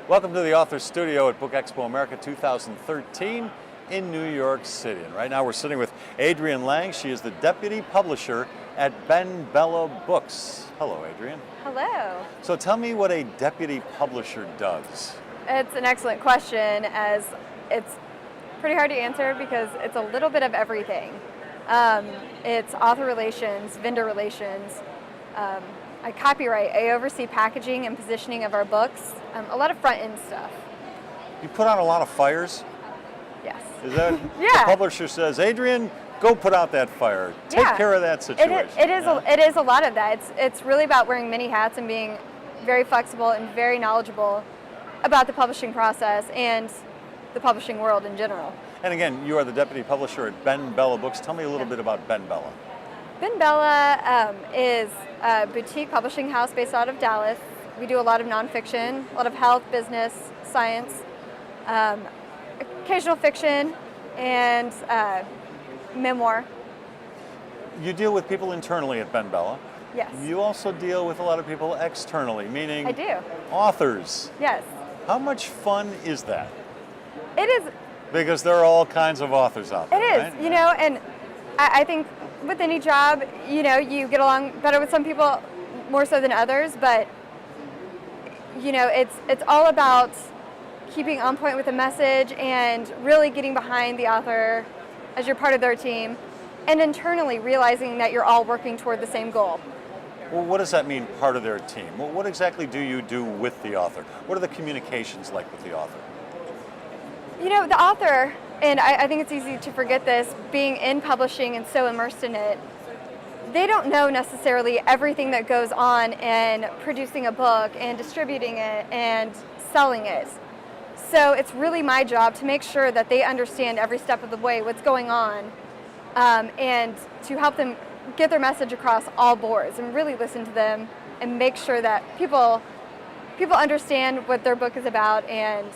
Welcome to the Author Studio at BookExpo America 2013 in New York City. And right now we're sitting with Adrienne Lang. She is the Deputy Publisher at BenBella Books. Hello, Adrienne. Hello. So tell me what a Deputy Publisher does. It's an excellent question, as it's pretty hard to answer because it's a little bit of everything. It's author relations, vendor relations, I copyright, I oversee packaging and positioning of our books, a lot of front-end stuff. You put out a lot of fires? Yes. Is that Yeah. The publisher says, Adrienne, go put out that fire. Take Yeah. care of that situation. It is a lot of that. It's really about wearing many hats and being very flexible and very knowledgeable about the publishing process and the publishing world in general. And again, you are the Deputy Publisher at BenBella Books. Tell me a little bit about BenBella. BenBella is a boutique publishing house based out of Dallas. We do a lot of nonfiction, a lot of health, business, science, occasional fiction, and memoir. You deal with people internally at BenBella. Yes. You also deal with a lot of people externally, meaning I do. authors. Yes. How much fun is that? It is. Because there are all kinds of authors out there. It is, right? you know, and I think with any job, you know, you get along better with some people more so than others, but you know, it's all about keeping on point with the message and really getting behind the author as you're part of their team, and internally realizing that you're all working toward the same goal. Well, what does that mean, part of their team? Well, what exactly do you do with the author? What are the communications like with the author? You know, the author, and I think it's easy to forget this, being in publishing and so immersed in it, they don't know necessarily everything that goes on in producing a book and distributing it and selling it. So it's really my job to make sure that they understand every step of the way what's going on, and to help them get their message across all boards and really listen to them and make sure that people understand what their book is about and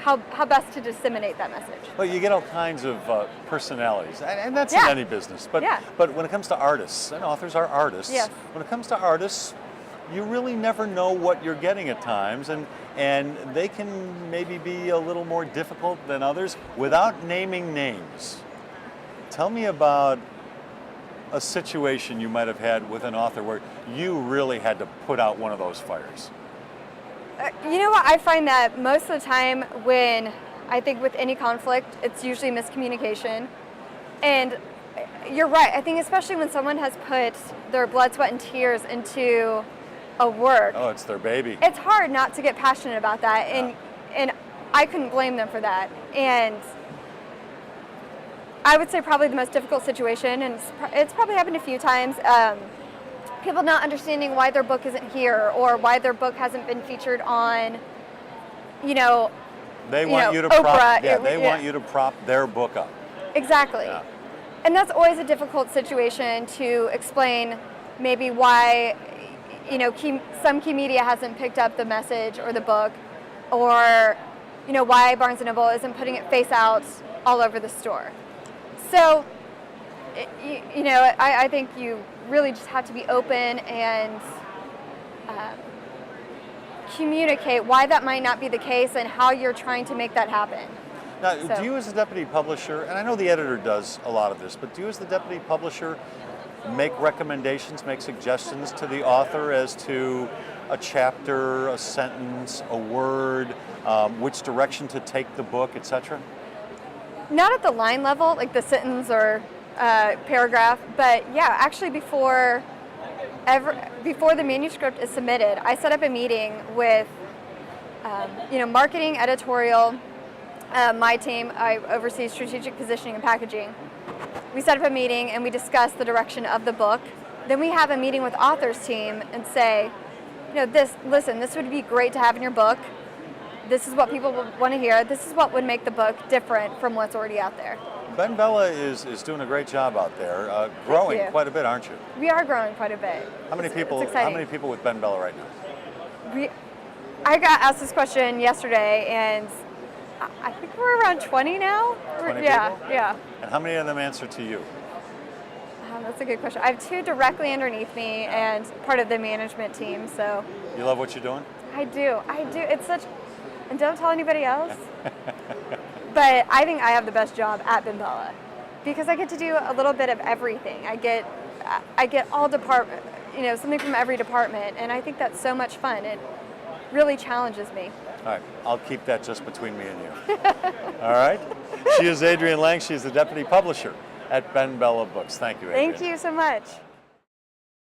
how best to disseminate that message. Well, you get all kinds of personalities, and that's Yeah. in any business. But Yeah. but when it comes to artists, and authors are artists, Yes. when it comes to artists, you really never know what you're getting at times, and they can maybe be a little more difficult than others. Without naming names, tell me about a situation you might have had with an author where you really had to put out one of those fires. You know what, I find that most of the time when I think with any conflict, it's usually miscommunication. And you're right, I think especially when someone has put their blood, sweat, and tears into a work. Oh, it's their baby. It's hard not to get passionate about that, and I couldn't blame them for that. And I would say probably the most difficult situation, and it's probably happened a few times, people not understanding why their book isn't here or why their book hasn't been featured on, you know, They want you to Oprah. prop. Yeah, they want you to prop their book up. Exactly. Yeah. And that's always a difficult situation to explain maybe why, you know, some key media hasn't picked up the message or the book, or, you know, why Barnes & Noble isn't putting it face out all over the store. So, you know, I think you really just have to be open and communicate why that might not be the case and how you're trying to make that happen. Now, do you as a deputy publisher, and I know the editor does a lot of this, but do you as the deputy publisher make recommendations, make suggestions to the author as to a chapter, a sentence, a word, which direction to take the book, etc.? Not at the line level, like the sentence or paragraph, but yeah, actually before the manuscript is submitted, I set up a meeting with, you know, marketing, editorial, my team. I oversee strategic positioning and packaging. We set up a meeting and we discuss the direction of the book. Then we have a meeting with author's team and say, you know, this would be great to have in your book. This is what people would want to hear. This is what would make the book different from what's already out there. BenBella is doing a great job out there, growing quite a bit, aren't you? We are growing quite a bit. How many people? It's How exciting. many people with BenBella right now? I got asked this question yesterday, and I think we're around 20 now. 20 yeah, people? yeah. And how many of them answer to you? That's a good question. I have 2 directly underneath me and part of the management team, so. You love what you're doing? I do. It's such, and don't tell anybody else, but I think I have the best job at BenBella because I get to do a little bit of everything. I get all department, something from every department, and I think that's so much fun. It really challenges me. All right, I'll keep that just between me and you. All right? She is Adrienne Lang. She is the Deputy Publisher at BenBella Books. Thank you, Adrienne. Thank you so much.